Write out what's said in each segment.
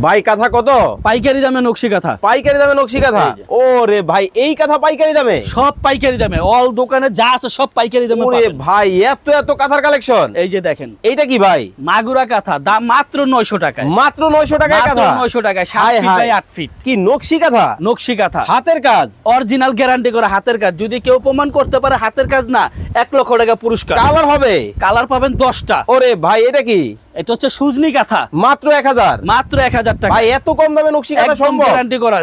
ভাই কাঁথা কত? পাইকারি দামে নকশি কাঁথা। পাইকারি দামে নকশি কাঁথা? ওরে ভাই এই কাঁথা পাইকারি দামে? সব পাইকারি দামে, অল দোকানে যা আছে সব পাইকারি দামে ওরে পাবেন। ভাই এত এত কাঁথার কালেকশন। এই যে দেখেন, এইটা কি ভাই? মাগুরা কাঁথা, দাম মাত্র 900 টাকায়। মাত্র 900 টাকায় মাত্র কাঁথা? 900 টাকায়, 7 হায় ফিট হায়। By 8 feet. কি নকশি কাঁথা? নকশি কাঁথা, হাতের কাজ, অরিজিনাল গ্যারান্টি করা হাতের কাজ। যদি কেউ প্রমাণ করতে পারে হাতের কাজ না, 1 লক্ষ টাকা পুরস্কার। কালার হবে? কালার পাবেন 10টা। ওরে ভাই এটা কি? এটা হচ্ছে সুজনি কাঁথা, মাত্র 1000? মাত্র 1000 টাকা। ভাই এত কম দামে নকশি কাঁথা সম্ভব? গ্যারান্টি করা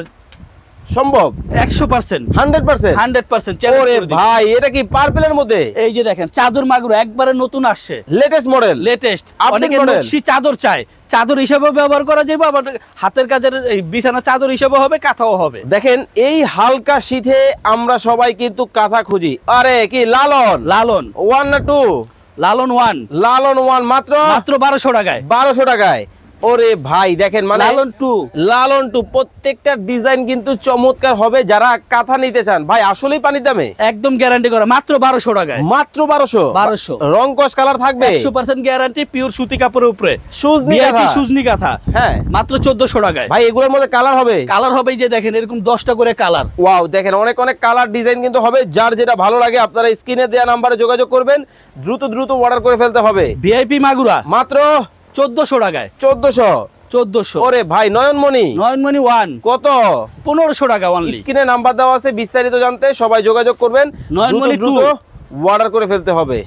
সম্ভব 100%, 100%? 100% ওরে ভাই এটা কি পার্পলের মধ্যে? এই যে দেখেন, চাদর মাগুরা একবারে নতুন আসছে, লেটেস্ট মডেল, লেটেস্ট। Update অনেকে model। নকশি চাদর চায়, চাদর হিসেবে ব্যবহার করা যাবে, আবার হাতের কাজের এই বিছানা চাদর হিসেবে হবে, কাঁথাও হবে। দেখেন এই হালকা শীতে আমরা সবাই কিন্তু কাঁথা খুঁজি। আরে কি লালন? লালন 1 না 2? লালন 1 লালন 1 মাত্র মাত্র 1200 টাকায়। 1200 টাকায়। ওরে ভাই দেখেন মানে লালন 2 লালন 2 প্রত্যেকটা ডিজাইন কিন্তু চমৎকার হবে। যারা কাঁথা নিতে চান ভাই আসলেই পানির দামে একদম গ্যারান্টি করা, মাত্র 1200 টাকায়। মাত্র 1200? 1200 রং কস কালার থাকবে? 100% গ্যারান্টি, পিওর সুতি কাপড়ের উপরে সুজনি VIP কাঁথা? সুজনি কাঁথা, হ্যাঁ মাত্র 1400 টাকায়। ভাই এগুলোর মধ্যে কালার হবে? কালার হবে, এই যে দেখেন এরকম 10টা করে কালার। ওয়াও দেখেন অনেক অনেক কালার ডিজাইন কিন্তু হবে। যার যেটা ভালো লাগে আপনারা স্ক্রিনে দেওয়া নাম্বারে যোগাযোগ করবেন, দ্রুত দ্রুত অর্ডার করে ফেলতে হবে। VIP মাগুরা মাত্র 1400 টাকায়। 1400? ওরে ভাই নয়নমণি নয়নমণি 1 কত? 1500 টাকা অনলি। স্ক্রিনে নাম্বার দেওয়া আছে, বিস্তারিত জানতে সবাই যোগাযোগ করবেন। নয়নমণি দ্রুত 2 অর্ডার করে ফেলতে হবে।